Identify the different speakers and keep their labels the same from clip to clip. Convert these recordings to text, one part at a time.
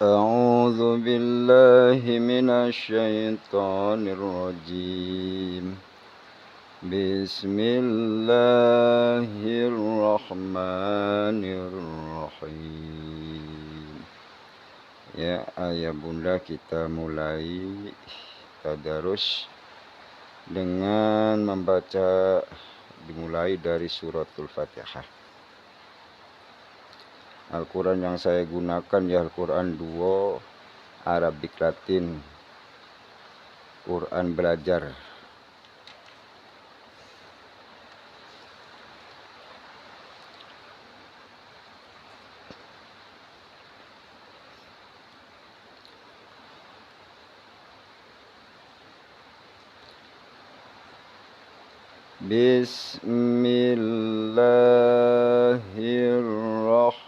Speaker 1: أعوذ بالله من الشيطان الرجيم. بسم الله الرحمن الرحيم. Ya, ayah bunda, kita mulai tadarus dengan dimulai dari suratul Fatihah. Al-Quran yang saya gunakan ya Al-Quran Duo Arabic Latin, Quran belajar. Bismillahirrahmanirrahim.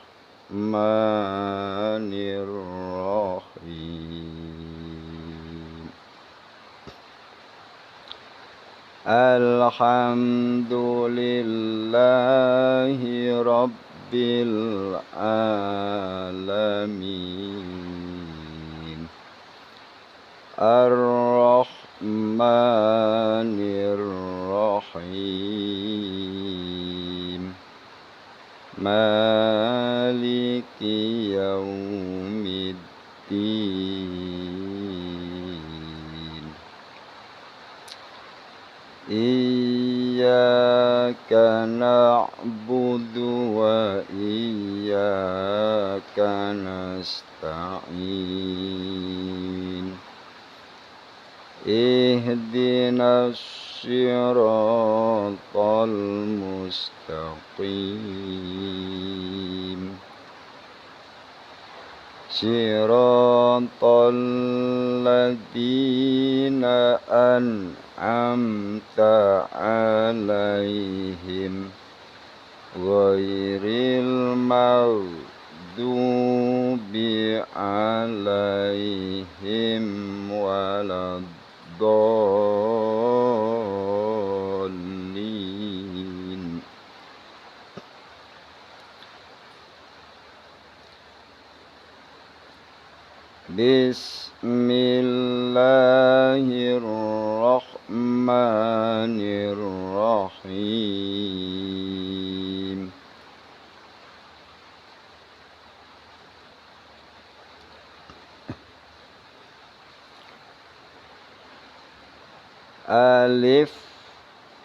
Speaker 1: Alhamdulillahi Rabbil Alamin. Ar-Rahmanir-Rahim. Maliki yaumiddin. Iyyaka na'budu wa iyyaka nasta'in. Ihdinas siratal mustaqim. Siratal ladzina an'amta 'alaihim ghairil maghdubi 'alaihim waladdallin. Bismillahirrahmanirrahim. Alif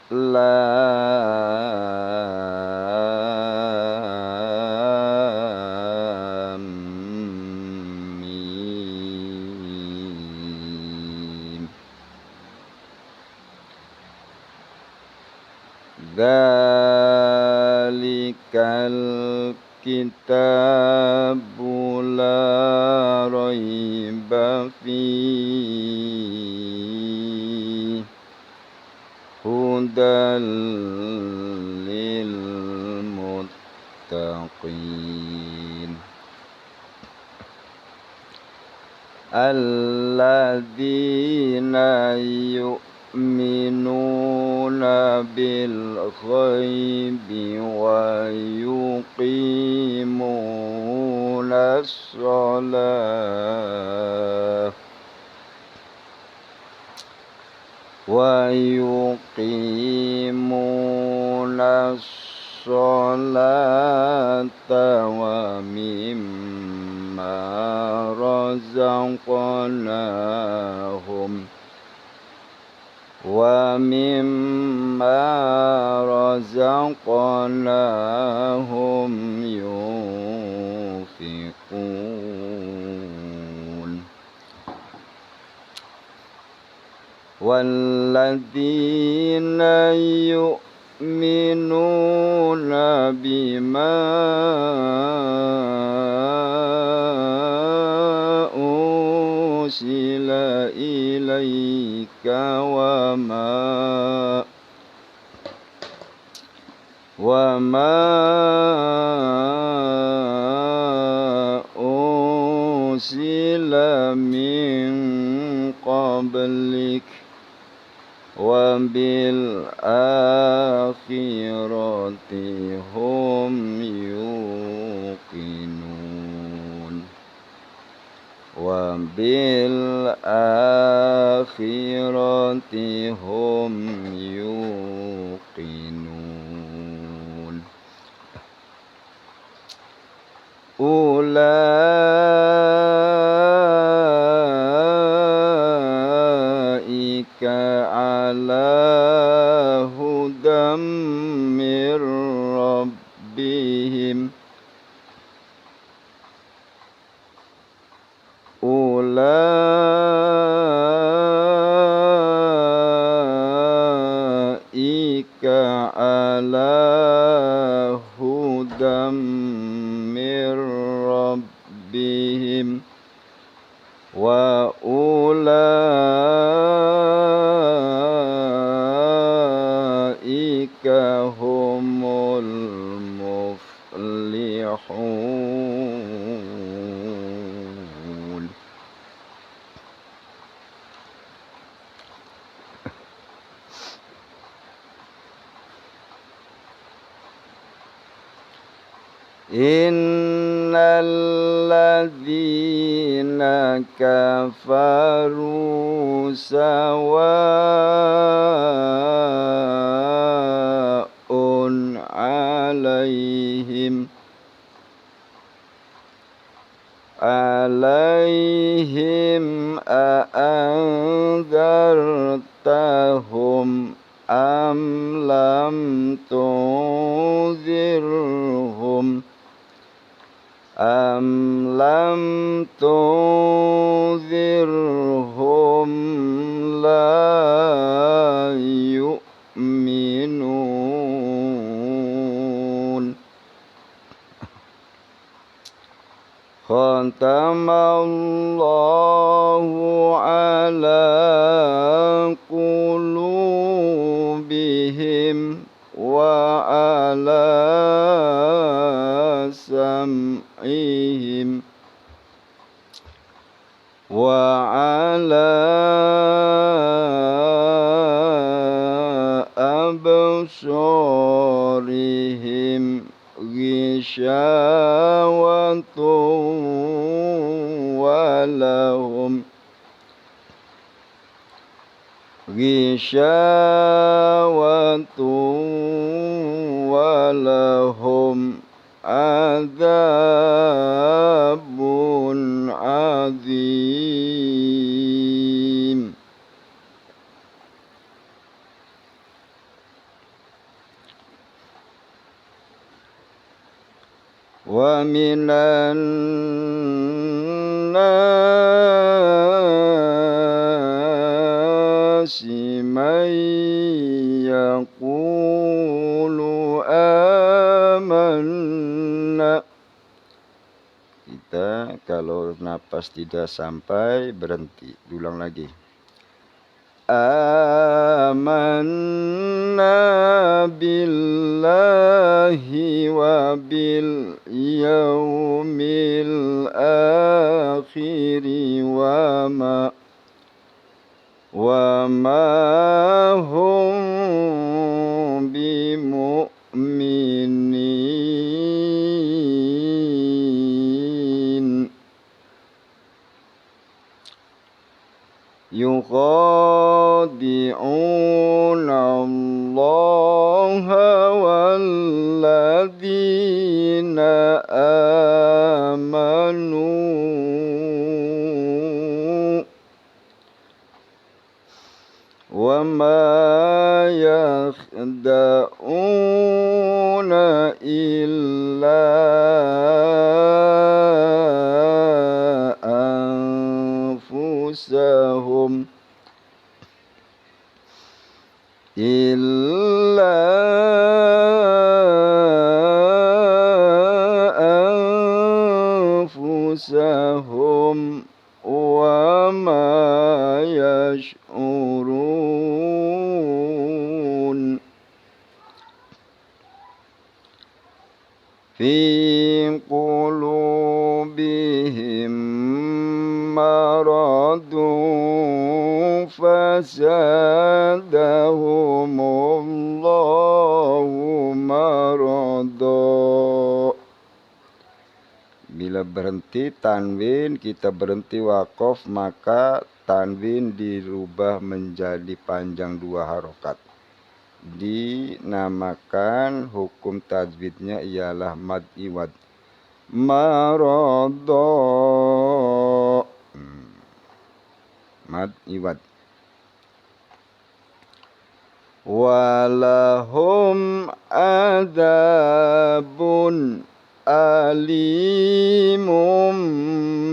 Speaker 1: Lam Mim. Dzalikal kitabu la raiba fihi hudal lil muttaqin. Alladzina yu'minuna bil ghaibi wa yuqimuna shalah wa mimma razaqnahum yunfiqun. Walladzina yu'minuna bima unsila ilaika wa ma unsila min qablik wa bil akhirati hum yuqinun. وبالآخرة هم يوقنون أولئك على هدى من ربهم أولئك على هدى من ربهم وأولئك هم المفلحون. إن الذين كفروا سواء عليهم أأنذرتهم أم لم تنذرهم لا يؤمنون. ختم الله على قلوبهم وعلى سمعهم وعلى أبصارهم غشاوة ولهم عذاب عظيم. ومن الناس من يقول آمنا. Kita kalau napas tidak sampai berhenti, ulang lagi. Amanna billahi wa bil yaumil akhiri wa ma hum bimu'minin. Yukhadi'una Allaha walladzina amanu wa ma yakhda'una illa anfusahum wa ma yash'urun. Fi qulubihim maradun fazadahumullahu marada Bila berhenti tanwin, kita berhenti waqaf, maka tanwin dirubah menjadi panjang 2 harokat. Dinamakan hukum tajwidnya ialah mad iwad. Maradha. Mad iwad. Walahum adabun alimum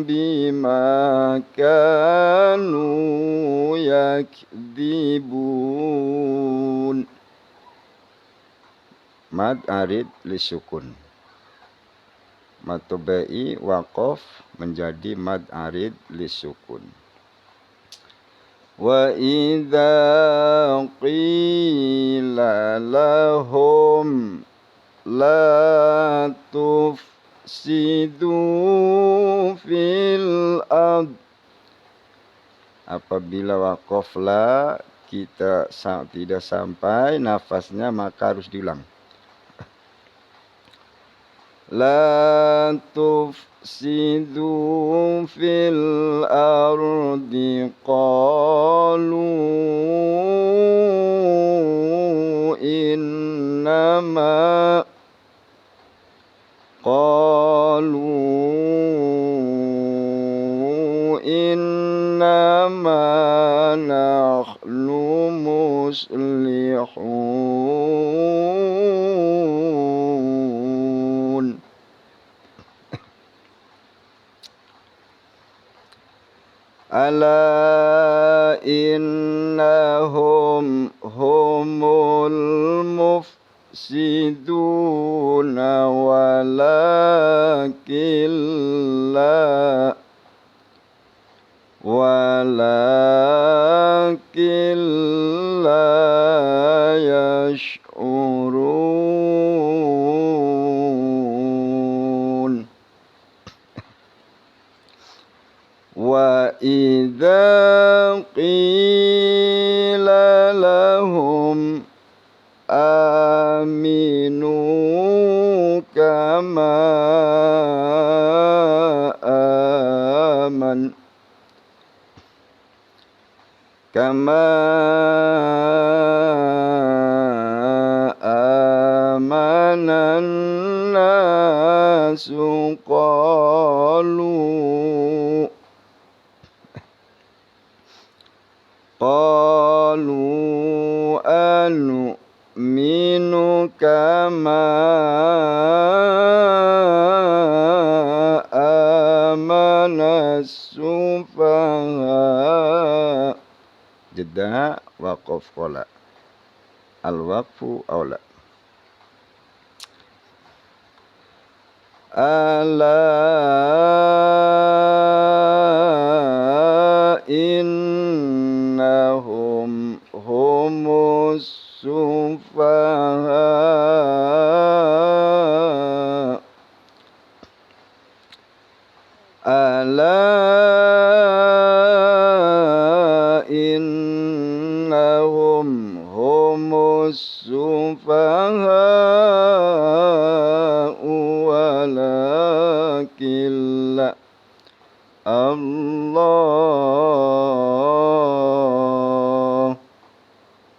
Speaker 1: bima kanu yakdibun. Mad arid lisukun. Mad tabai waqaf menjadi mad arid lisukun. Wa idza qila lahum la tufsidu fil ard. Apabila waqaf la kita tidak sampai nafasnya, maka harus diulang. La tufsidu fil ardi qalu innama nahnu muslihun. Ala innahum humul mufsiduna walakin la yash'urun. Wa idza qila lahum aminu kama amanan nasu qalu anu'minu kama amanas sufaha. Jeda waqaf qala. Al-waqfu aula. Ala innahum humus sufaha. Ala innahum humus sufaha walakin la Allah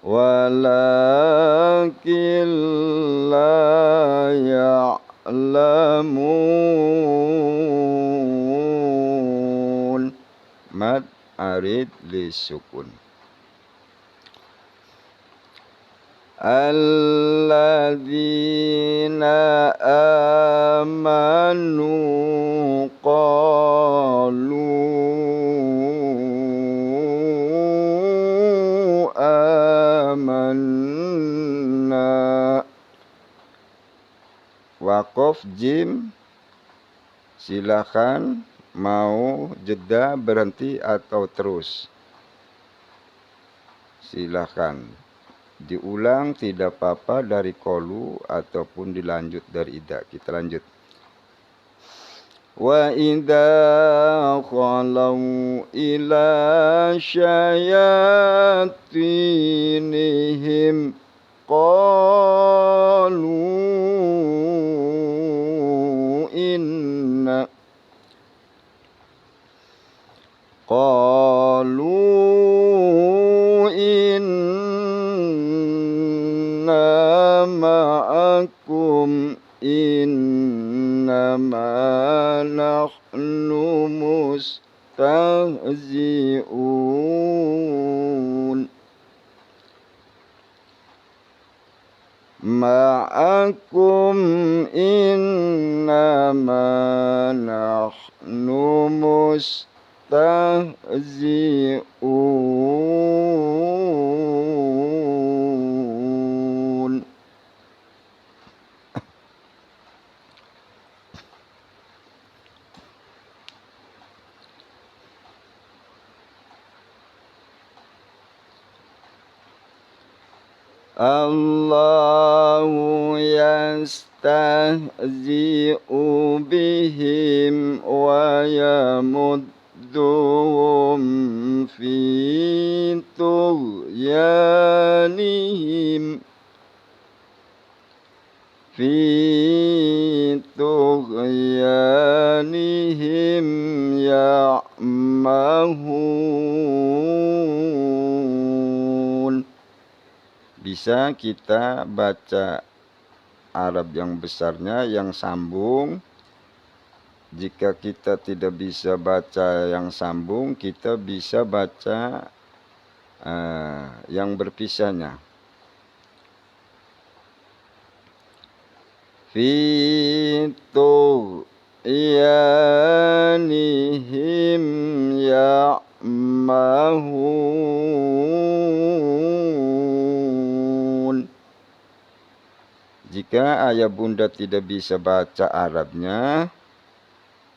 Speaker 1: walakin la ya'lamun. Mad arid lisukun. Alladzina amanu qalu amanna. Waqaf jim, silakan mau jeda berhenti atau terus. Silakan diulang tidak apa-apa dari qalu ataupun dilanjut dari ida. Kita lanjut. Wa idza khalau ila syayatinihim qalu inna nahnu mustahzi'un. Ma'akum innama nahnu mustahzi'un. Allahu yastahzi'u bihim wa yamudduhum fi tughyanihim ya'mahun. Bisa kita baca Arab yang besarnya, yang sambung. Jika kita tidak bisa baca yang sambung, kita bisa baca yang berpisahnya. Fi tughyanihim ya'mahun. Jika ayah bunda tidak bisa baca Arabnya,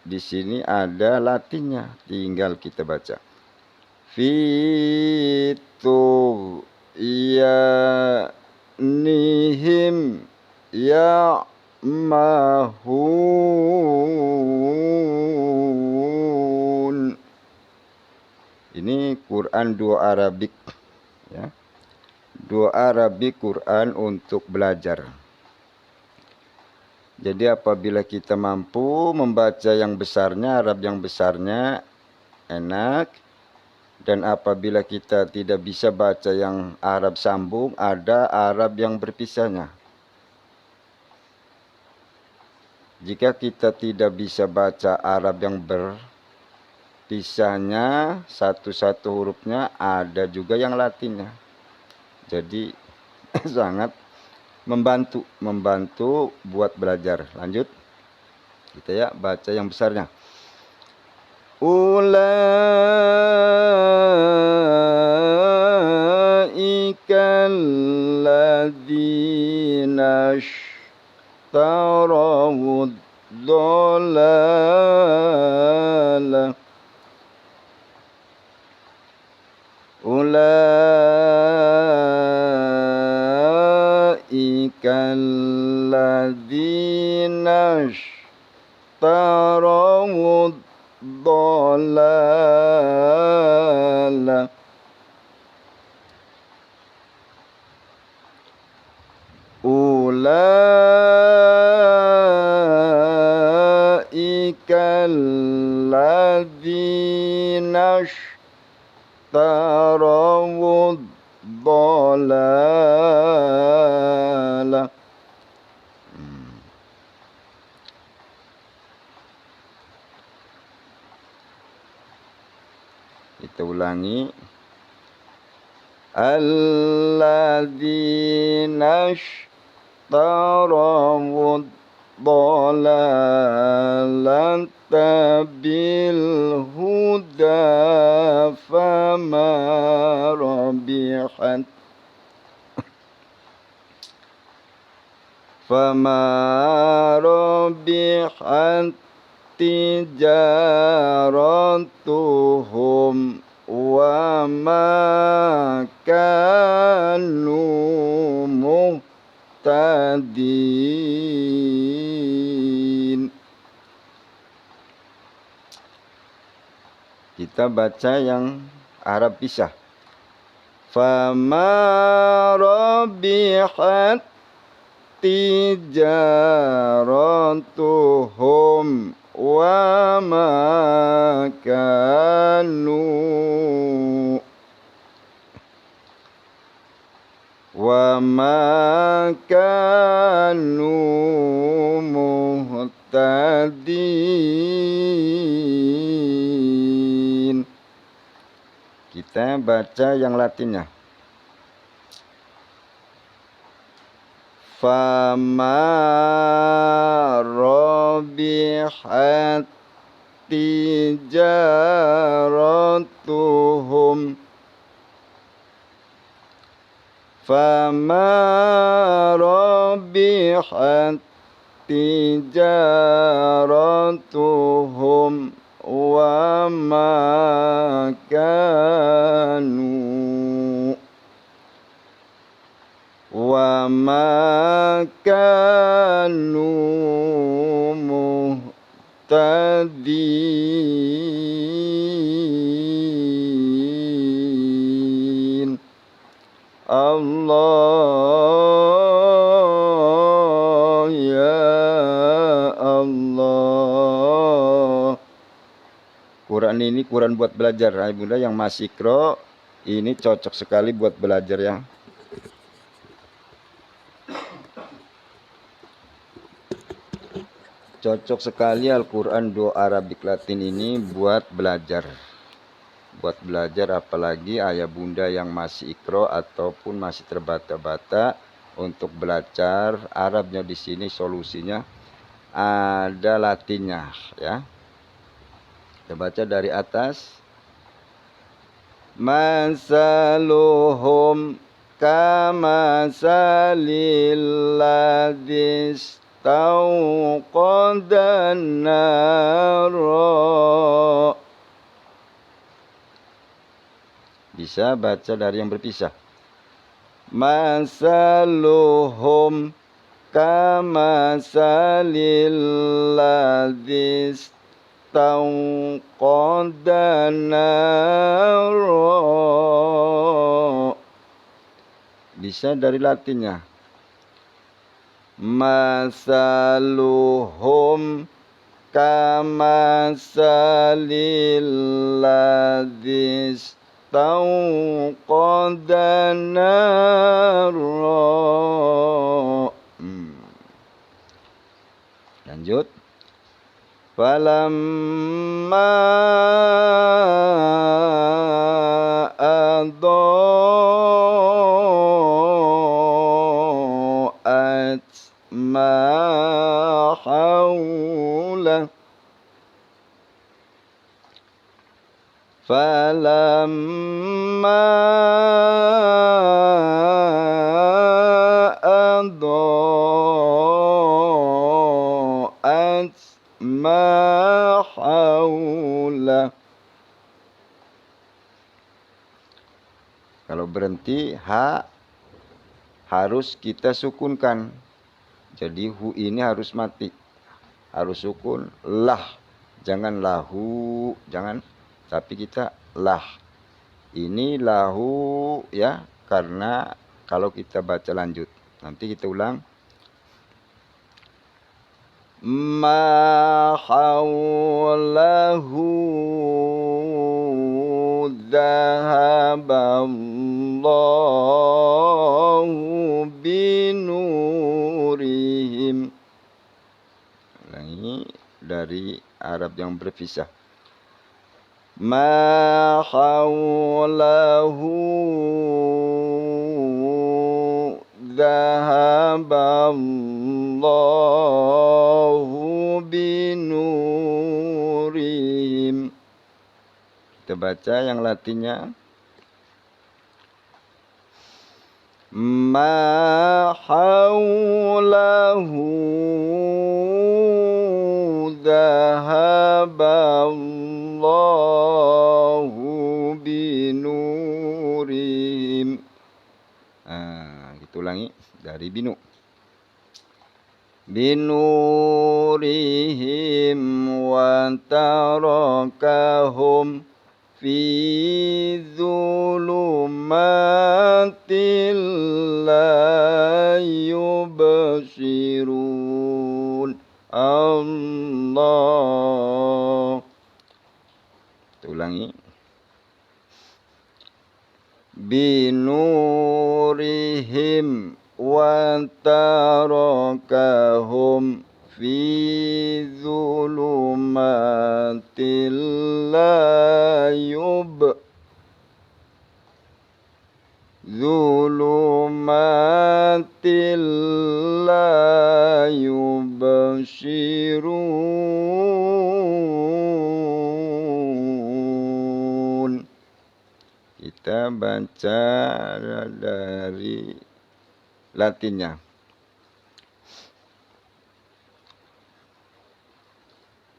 Speaker 1: di sini ada Latinnya, tinggal kita baca. Fi tughyanihim ya'mahun. Ini Quran dua Arabik, ya. Dua Arabik Quran untuk belajar. Jadi apabila kita mampu membaca yang besarnya, Arab yang besarnya, enak. Dan apabila kita tidak bisa baca yang Arab sambung, ada Arab yang berpisahnya. Jika kita tidak bisa baca Arab yang berpisahnya, satu-satu hurufnya, ada juga yang Latinnya. Jadi sangat membantu buat belajar. Lanjut. Kita ya baca yang besarnya. Ulaika alladzina ishtaraw ad-dalalah. Ulaika alladzina ishtaraw ad-dalalah. Ulaika alladzina ishtaraw ad-dalalah. Kita ulangi. Alladzina ishtaraw ad-dalalata bil huda fama rabihat tijaratuhum wa ma kanu muhtadin. Kita baca yang Arab pisah. Fama rabihat tijaratuhum wa ma kanu muhtadin. muhtadin. Kita baca yang Latinnya. Fama rabihat tijaratuhum fama rabihat tijaratuhum wa ma kanu muhtadin. Allah ya Allah. Quran ini Quran buat belajar, Bunda yang masih Iqra, ini cocok sekali buat belajar ya. Cocok sekali Al-Quran Do Arabic Latin ini buat belajar. Buat belajar apalagi ayah bunda yang masih Iqra ataupun masih terbata-bata untuk belajar Arabnya di sini solusinya ada Latinnya ya. Kita baca dari atas. Masaluhum kamasalil ladis tauqadan nara. Bisa baca dari yang berpisah. Masaluhum kamasalil ladis tauqadan nara. Bisa dari Latinnya. Masaluhum kamasalil ladis tauqadan nara. Lanjut. Falamma adaa'at ma hawla falamma adaa'at ma hawla. Kalau berhenti harus kita sukunkan. Jadi hu ini harus mati. Harus sukun lah. Jangan lahu, jangan, tapi kita lah. Ini lahu ya, karena kalau kita baca lanjut. Nanti kita ulang. Ma hawlahu dhahaballahu binurihim. Ulangi dari Arab yang berpisah. Ma hawlahu dhahaballahu binurihim. Kita baca yang Latinnya. Ma hawlahu dhahaballahu binurihim. Kita ulangi dari binu. Binurihim wa tarakahum fi dhulumatil la yubsirun. Allah. Kita ulangi. Binurihim wa tarakahum fi dhulumatil la Zulumatil la yubashirun. Kita baca dari Latinnya.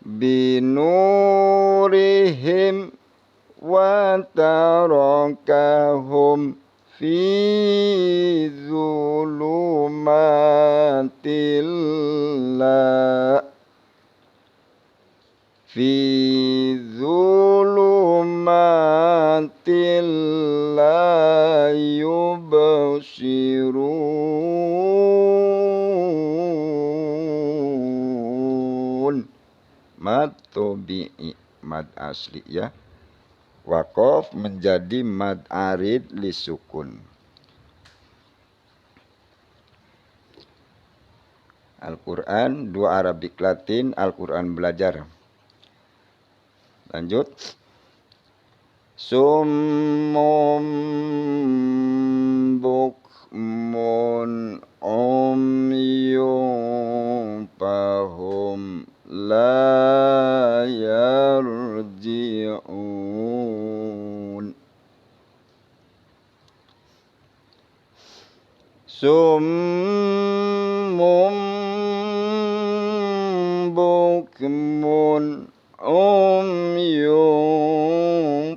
Speaker 1: Binurihim wa tarakahum fi zulumatil la fi zulumatil la yubashirun. Mad tobi'i, mad asli ya. Waqaf menjadi mad arid lisukun. Al-Quran, dua Arabik Latin, Al-Quran belajar. Lanjut. Summum bukmun umyun fahum la yarji'un. Summum bukmun umyun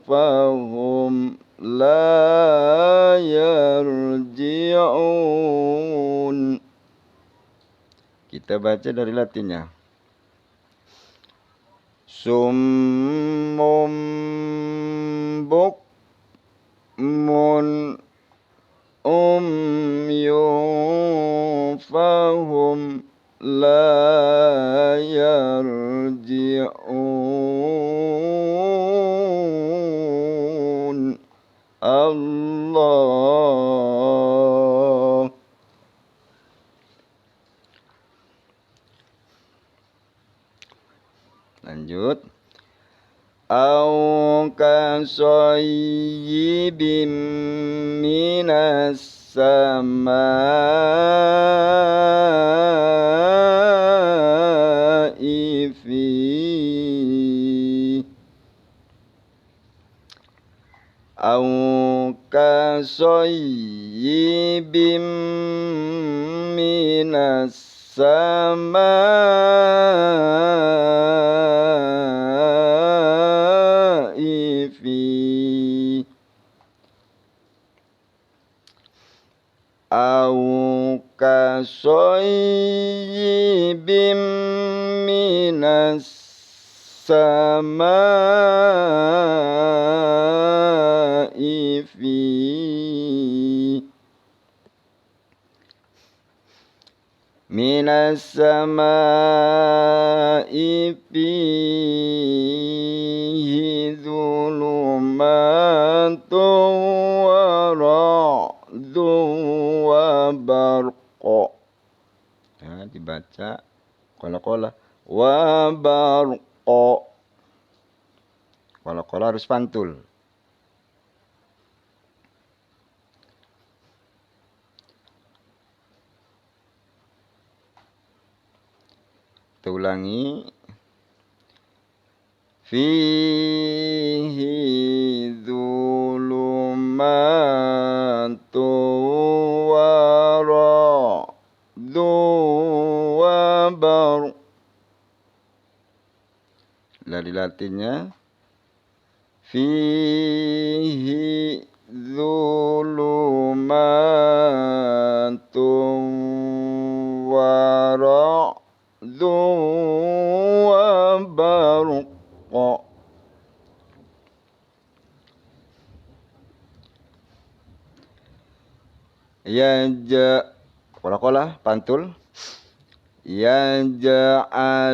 Speaker 1: fahum la yarji'un. Kita baca dari Latinnya. Summum bukmun umyun fahum la yarji'un. Allah. Lanjut. Au kasayyibim minas samai fi au kasayyibim minas samai fi au kasayyibim minas samai fi minas samai fihi dhulumatun wa ra'dun wa barqa. Ya, dibaca qala-qala wa barqa. Qala-qala harus pantul. Kita ulangi. Fihi dhulumatu wa ra'du wa bar. Dari Latinnya. Fihi dhulumatu wa ra'du wa barqa. Qala-qala pantul. Yaj'aluna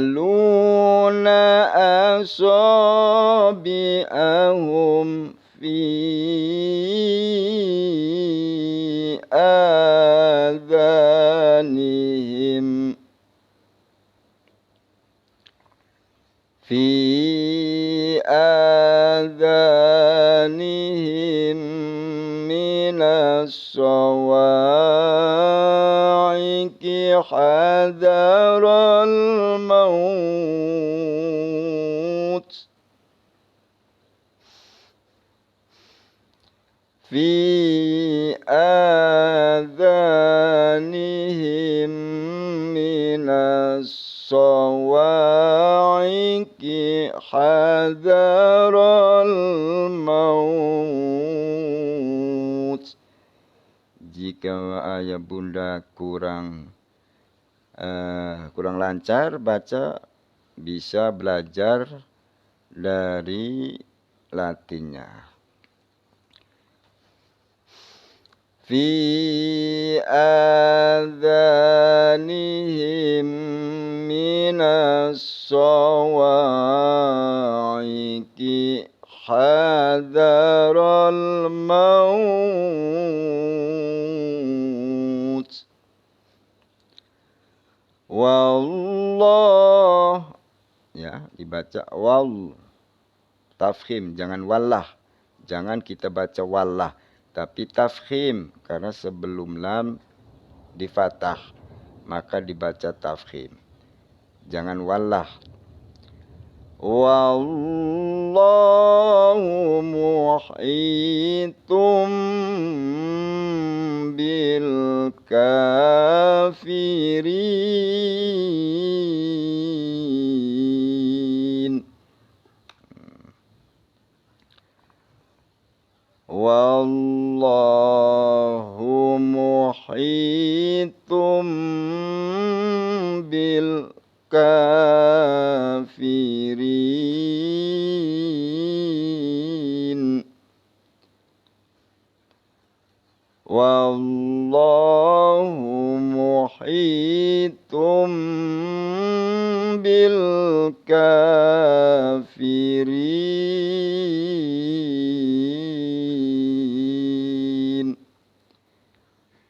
Speaker 1: asabi'ahum fi adhanihim fi adhanihim minas sawa'iqi hadaral maut fi adhanihim minas sawa'iqi hadaral maut. Jika ayah bunda kurang lancar baca, bisa belajar dari Latinnya. Fi adhanihim minas sawa'iqi hadaral maut wallah, ya dibaca wal tafkhim, jangan wallah, jangan kita baca wallah tapi tafkhim, karena sebelum lam di fathah maka dibaca tafkhim, jangan wallah. Wallahu muhitum bil kafirin. Wallahu muhitum bil kafirin. Wallahu muhitum bil kafirin.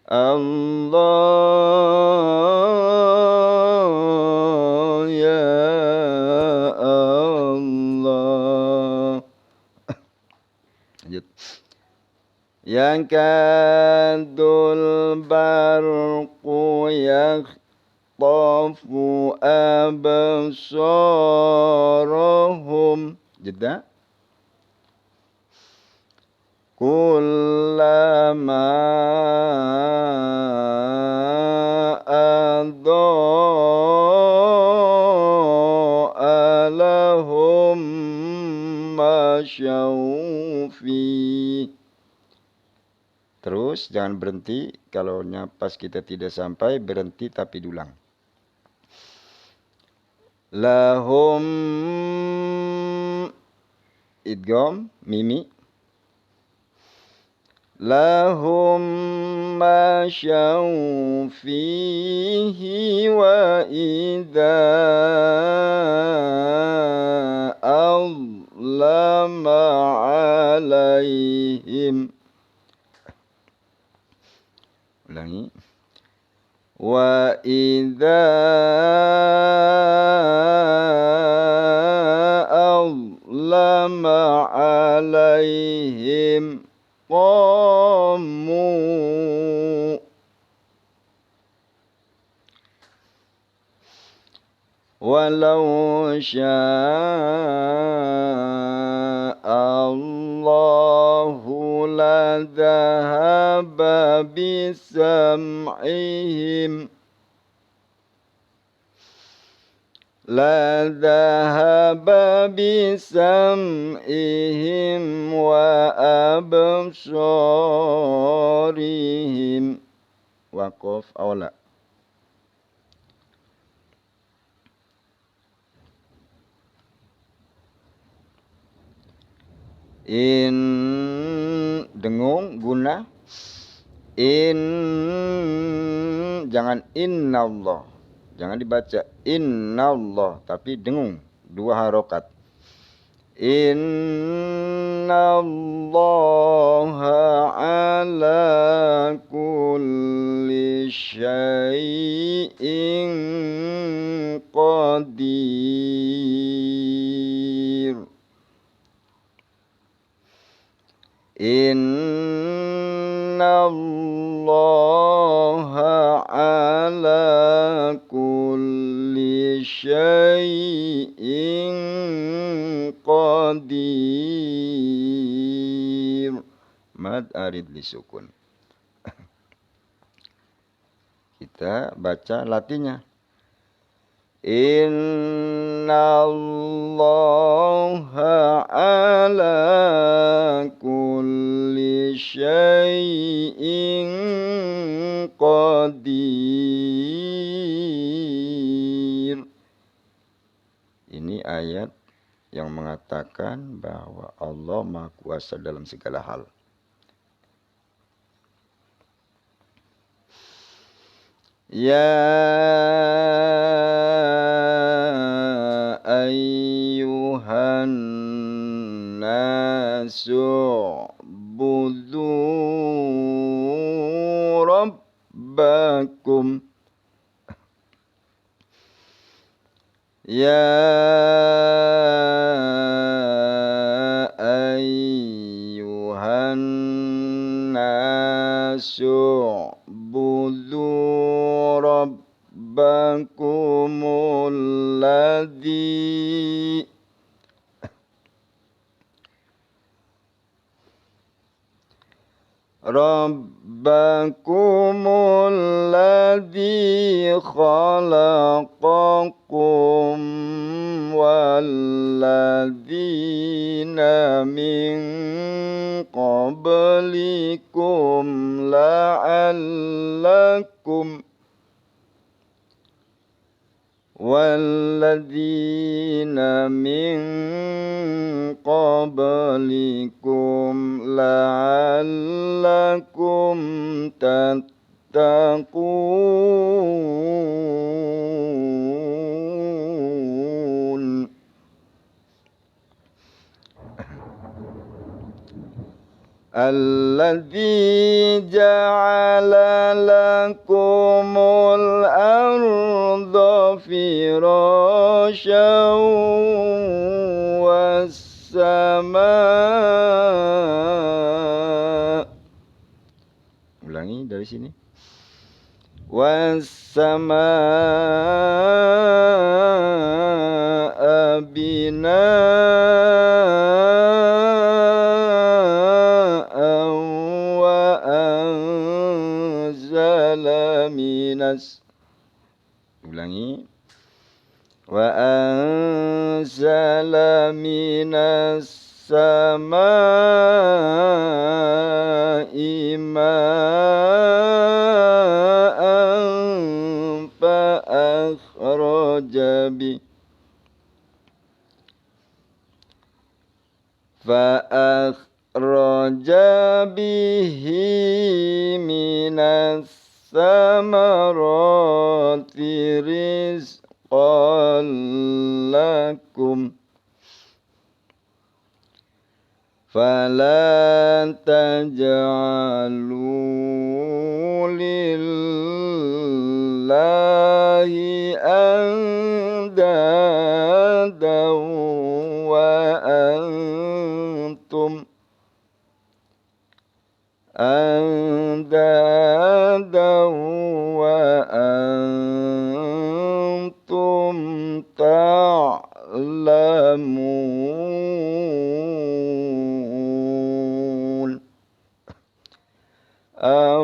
Speaker 1: Allah ya Allah. Lanjut. Yang kadul barqu yakhtafu absarahum. Jeda. Kullama adha'a lahum masyaufi. Terus jangan berhenti, kalau pas kita tidak sampai berhenti tapi diulang. Lahum idgham mimi. Lahum masyau fihi wa idza allama alaihim. Ulangi. Wa idza allama alaihim qamu. Walau sya'allahu ladhahaba bisam'ihim wa absarihim. Waqaf awla. In dengung guna in, jangan innallah, jangan dibaca innallah tapi dengung, 2 harokat. Innallaha ala kulli syai'in qadir. Innallaha ala kulli syai'in qadir. Mad arid lisukun. Kita baca latinnya. Innallaha ala kulli syai'in qadir. Ini ayat yang mengatakan bahwa Allah Maha Kuasa dalam segala hal. Ya ayyuhan nasu budu rabbakum. Ya ayyuhan nasu budu rabbakumul ladzi Rabbakumul ladzi khalaqakum walladzina min qablikum la'allakum walladzina min qablikum la'allakum tattaqun. Alladzi ja'ala lakumul arda firasyan was-samaa. Ulangi dari sini. Was-samaa bina'an wa anzala minas. Ulangi. Wa anzala minas samaa'i ma'an fa akhraja bihi minas samarati rizqan lakum fala taj'alu lillahi andadan wa antum ta'lamun. Allah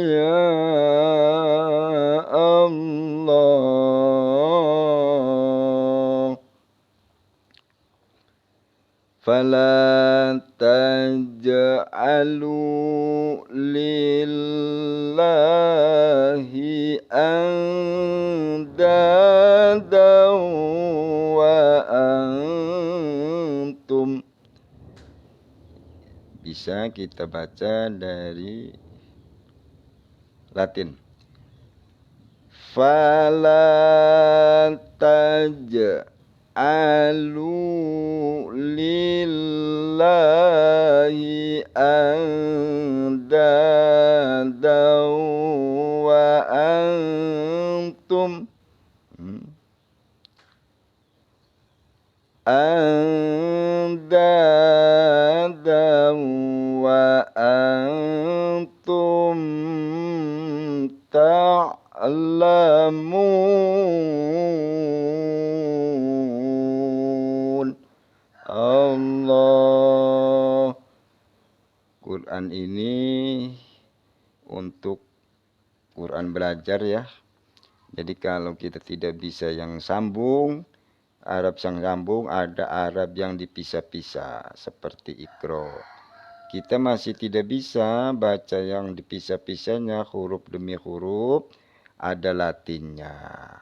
Speaker 1: ya Allah. Fala taj'alu lillahi andadan wa antum. Bisa kita baca dari Latin. Fala taj'alu lillahi andadan wa antum andadan Quran ini untuk Quran belajar ya. Jadi kalau kita tidak bisa yang sambung, Arab yang sambung, ada Arab yang dipisah-pisah seperti Iqra. Kita masih tidak bisa baca yang dipisah-pisahnya huruf demi huruf, ada Latinnya.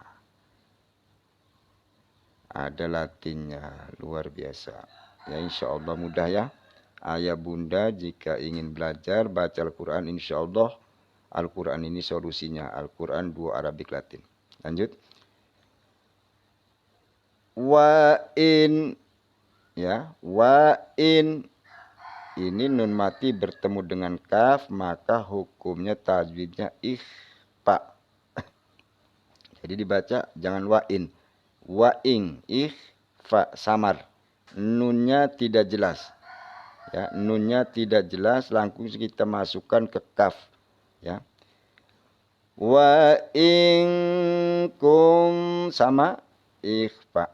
Speaker 1: Ada Latinnya, luar biasa. Ya insya Allah mudah ya. Ayah bunda jika ingin belajar baca Al-Quran, insya Allah Al-Quran ini solusinya. Al-Quran 2 Arabik Latin. Lanjut. Wa in, ya, wa in. Ini nun mati bertemu dengan kaf, maka hukumnya tajwidnya ikhfa. Jadi dibaca jangan wa in. Wa ing, ikhfa, samar. Nunnya tidak jelas. Ya, nunnya tidak jelas, langsung kita masukkan ke kaf. Ya. Wa in kum, sama ikhfa.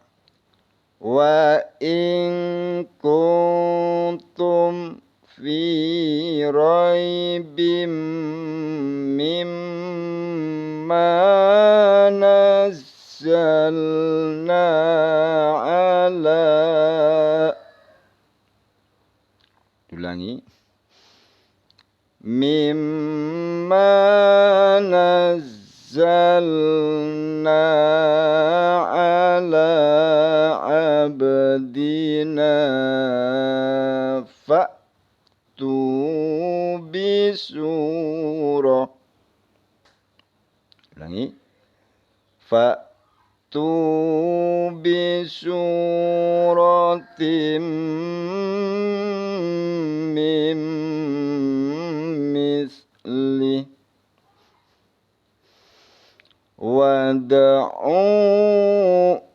Speaker 1: Wa in kuntum fi raibim mimma nazzalna ala. Ulangi. Mimma nazzalna ala abdina fa'tu bisurah. Ulangi. Fa'tu bisuratim min misli wad'u,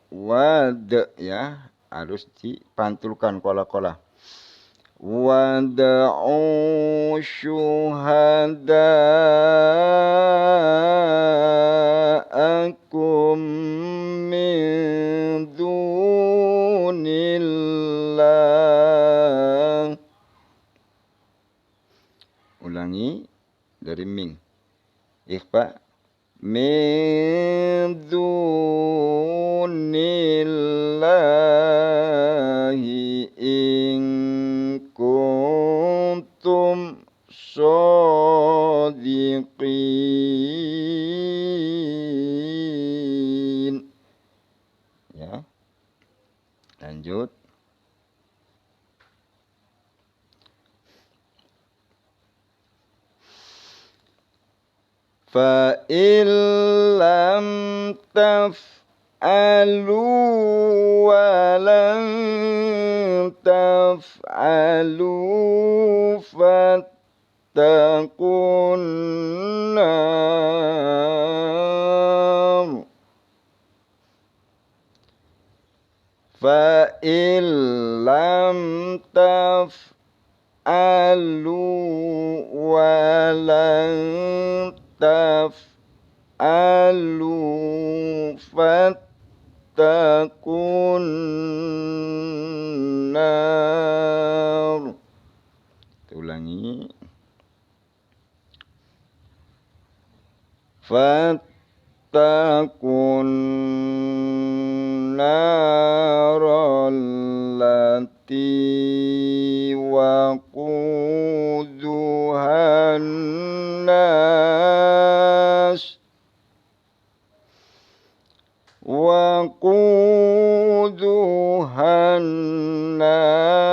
Speaker 1: wad ya, harus dipantulkan kola-kola. Wad'u syuhada'akum min dunillah. Ulangi dari ming. Ikhfa. Min dunillahi in kuntum shadiqin. Ya. Lanjut. Fa illam taf'alu wa lam taf'alu fattaqun nar. Fa illam taf'alu wa lam taf'alu fattaqun nar. Ulangi. Fattaqun nar allati waquduhan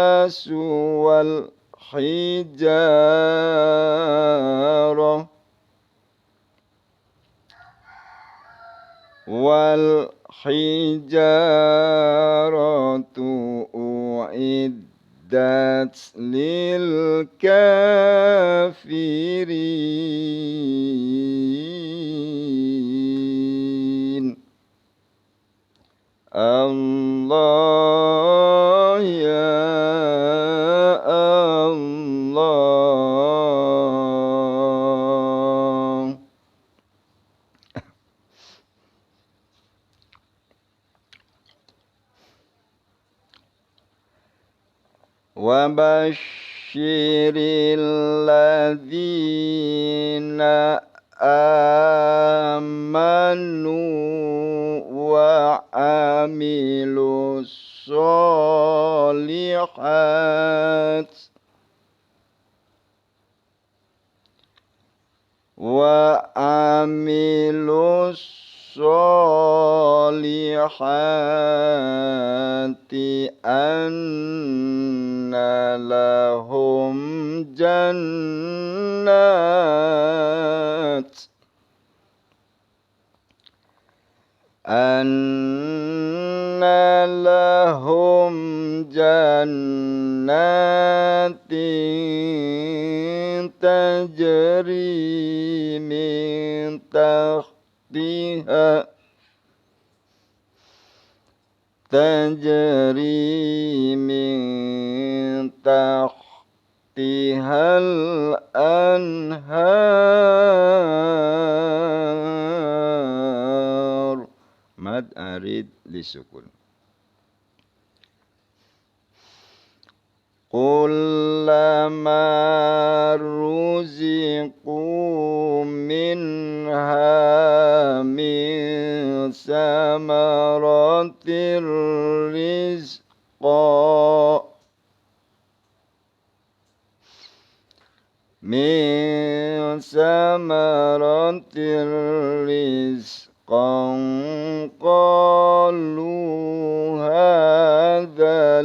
Speaker 1: nas wal hijarah wal hijaratu uiddat lil kafirin. Allah ya Allah. Wa الذين آمنوا وعملوا الصالحات أن لهم جنات تجري من تحتها الأنهار مد أريد لسكون كلما رزقوا منها من ثمرة رزقا قالوا هذا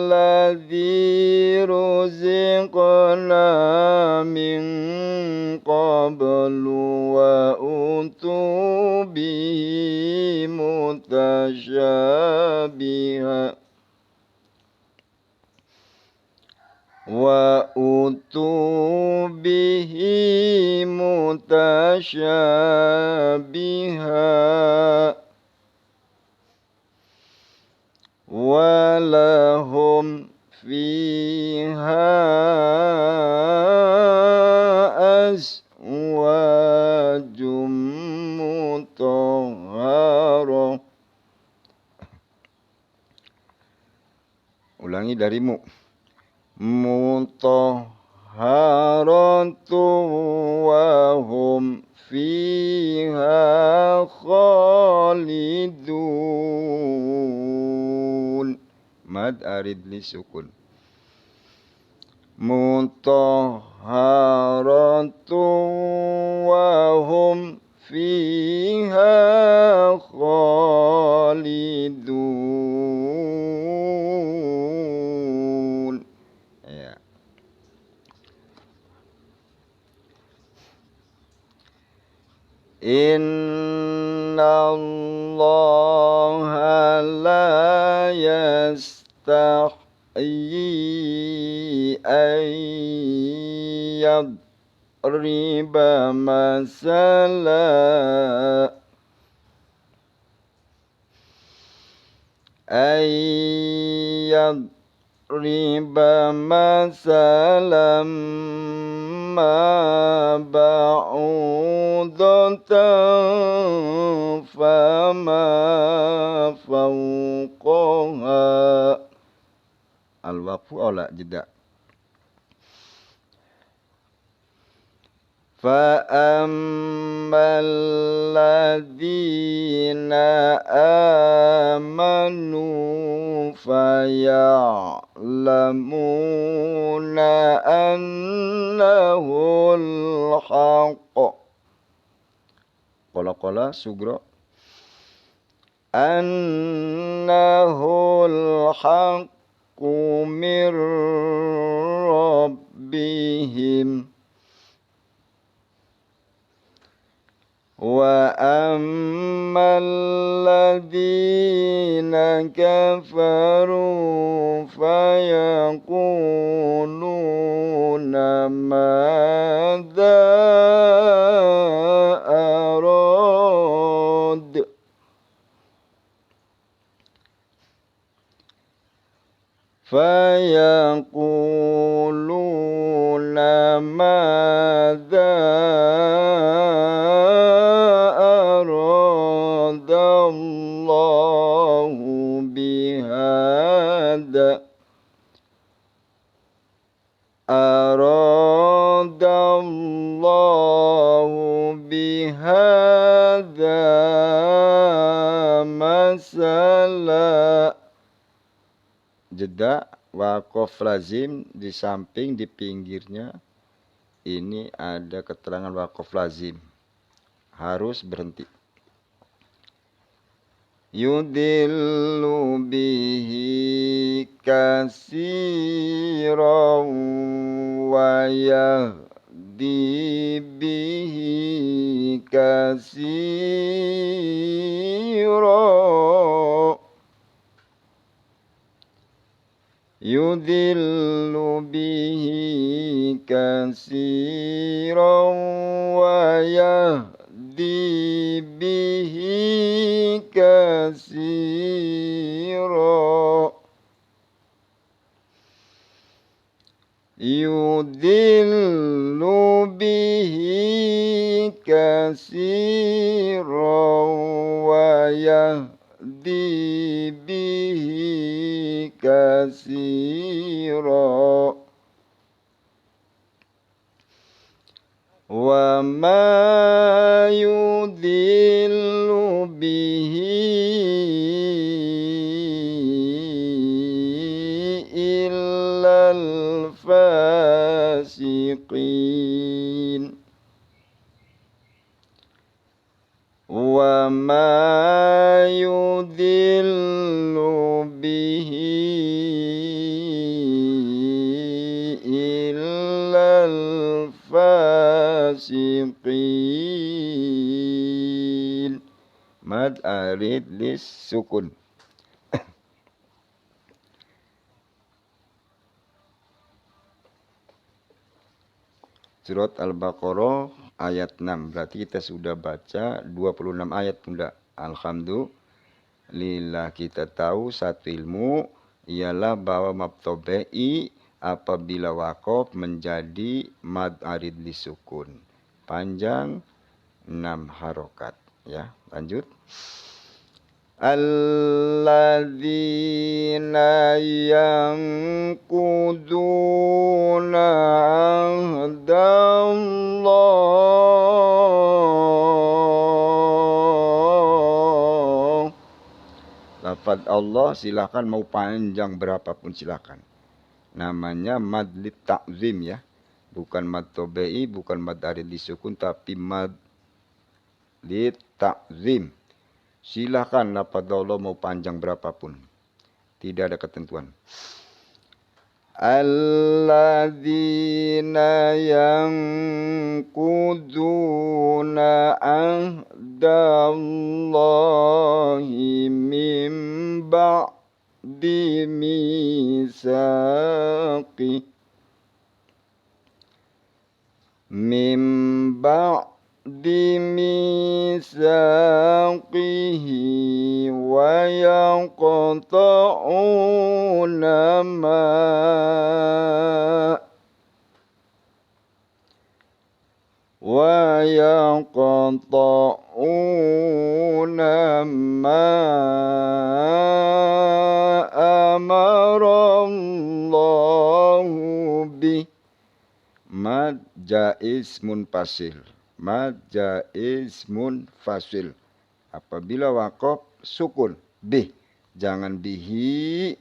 Speaker 1: الذي رزقنا من قبل وأتوا به متشابها ولهم فيها أزواج مطهرة. Ulangi dari mutahharatu wa hum fiha khalidun mad arid li sukun mutahharatu wa hum fiha khalidun ya. Inna Allaha la yastahyi an yadriba masalan ma ba'udatan fama fawqaha al-waqfu awla jeda fa'ammal ladzina amanu faya'lamuna annahul haqq qala sugro annahul haqqu mir rabbihim wa ammal ladzina kafaru fayaquluna madza arad fayaquluna madza jeda, waqaf lazim di samping di pinggirnya ini ada keterangan waqaf lazim. Harus berhenti. Yudillu bihi katsiran wa yahdi bihi katsiran. Yudillu bihi katsiran wa yahdi bihi katsiran. Yudillu bihi katsiran wa yahdi bihi katsiran. Wa ma yudillu bihi illal fasiqin. Wa ma yudillu bihi illal fasiqin. Mad arid lis sukun. Surat Al-Baqarah ayat 6. Berarti kita sudah baca 26 ayat, Bunda. Alhamdulillah, kita tahu satu ilmu ialah bahwa mad tabi'i apabila waqaf menjadi mad arid li sukun. Panjang 6 harokat. Ya, lanjut. Alladzina yanquduna ahdallah. Lafaz Allah silakan mau panjang berapapun silakan. Namanya mad lit ta'zim ya. Bukan mad tabi'i, bukan mad arid li sukun, tapi mad lit ta'zim. Silakan lafaz Allah mau panjang berapapun. Tidak ada ketentuan. Alladzina yanquduna ahdallahi min ba'di mitsaqi. Min ba'di mitsaqihi wa yaqta'una ma amarallahu bih. Mad jaiz munfasil. Mad jaiz munfasil. Apabila waqaf sukun bih. Jangan bihi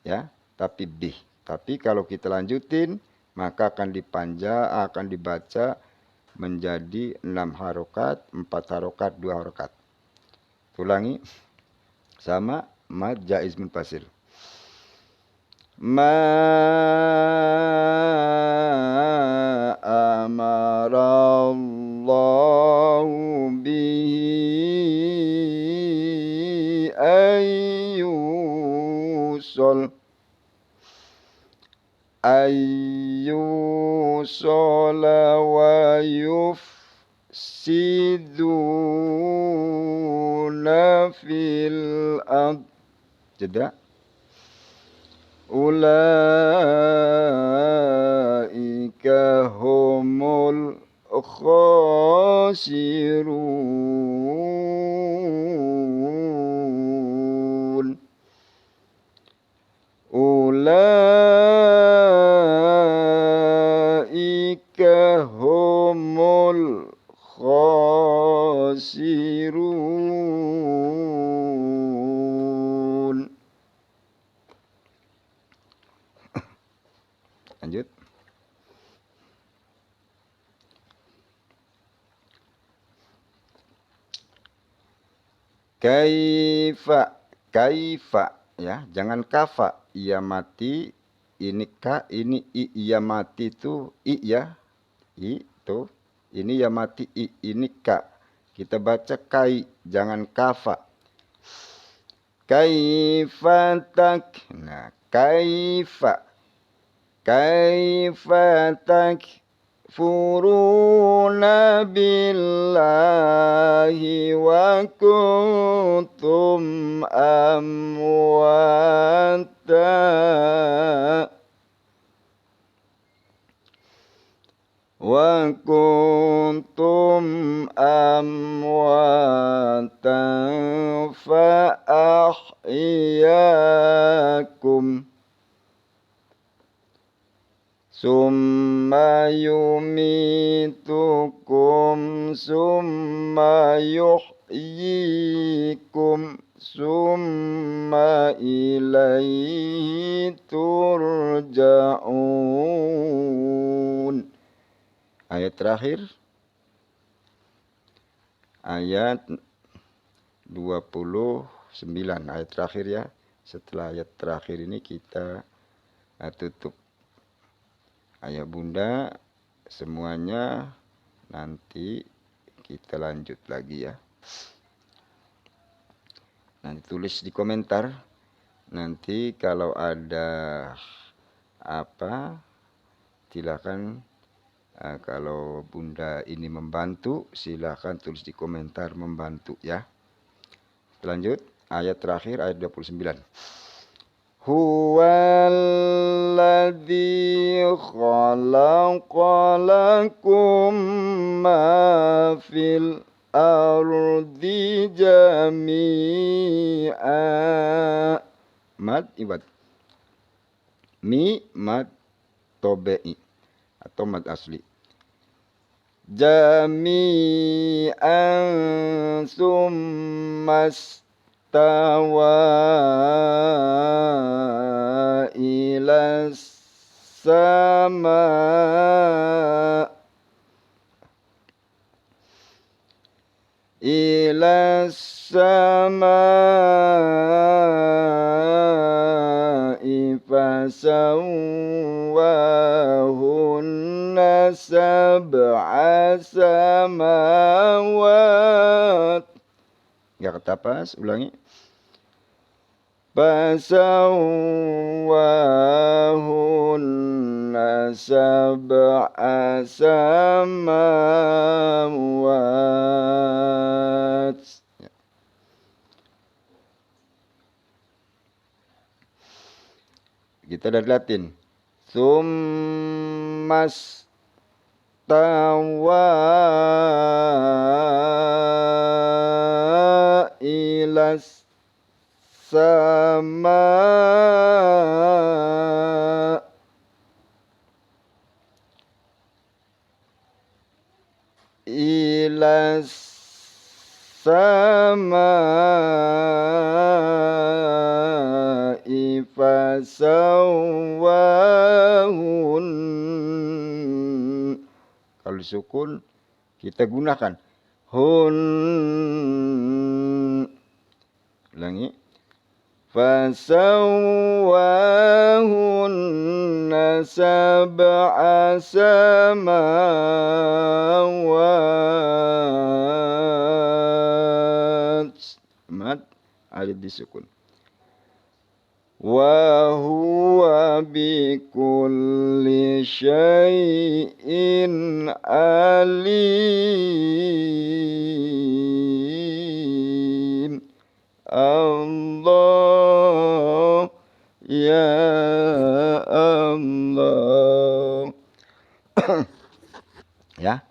Speaker 1: ya, tapi bih. Tapi kalau kita lanjutin maka akan dibaca menjadi 6 harokat, 4 harokat, 2 harokat. Ulangi. Sama mad jaiz munfasil. Ma amarallahu bihi ayyusala wa yufsiduna fil ard. Jeda. Ulaika humul khasirun. Ulaika humul khasirun. Kaifa, kaifa ya, jangan kafa. Ia mati, ini ka, ini i. Ia mati itu i ya, i tuh. Ini ya mati i, ini ka. Kita baca kai, jangan kafa. Kaifa tak, nah kaifa, kaifa tak. Furuna billahi wa kuntum amwata wa kuntum amwatan fa ahyakum summa yumitukum summa yuhyikum summa ilaihi turja'un. Ayat terakhir, ayat 29, ayat terakhir ya. Setelah ayat terakhir ini kita tutup. Ayah bunda semuanya nanti kita lanjut lagi ya. Nanti tulis di komentar. Nanti kalau ada apa silakan, kalau bunda ini membantu silakan tulis di komentar membantu ya. Lanjut ayat terakhir, ayat 29. Huwallazi khalaqa lakum ma fil ardi jami'a. Mad ibad. Mi mad tobe'i atau mad asli. Jami'an summas tawa ila sama ila sama fasawwahunna sab'a samawat. Enggak ketapas, ulangi. Fasawwahunna sab'a samawat. Kita dari Latin. Summas tawa ilas sama ilas sama ifasawahun. Kalau sukun kita gunakan hun. Ulangi. Fasawwahunna sab'a samawat. Mad alif disukun. Wa huwa bikulli syai'in alim. Allah ya Allah. Ya.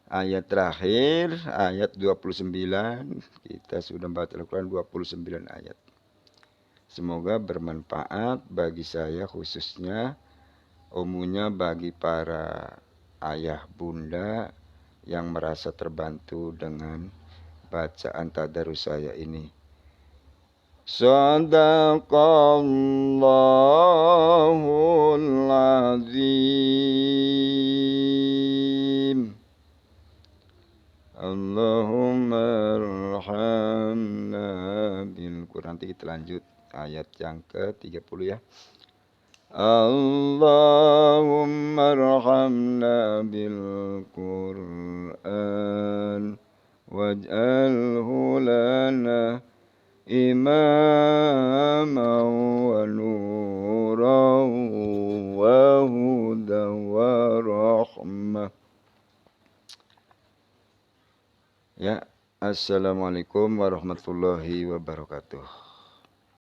Speaker 1: Ayat terakhir, ayat 29. Kita sudah baca Al-Quran 29 ayat. Semoga bermanfaat bagi saya khususnya, umumnya bagi para ayah bunda yang merasa terbantu dengan bacaan tadarus saya ini. Sadaqallahul azim. Allahumma arham nanti kita lanjut ayat yang ke-30 ya. Allahumma arhamna bil Qur'an waj'alhu lana imaman wa nuran wa hudan wa rahmah. Ya, assalamualaikum warahmatullahi wabarakatuh.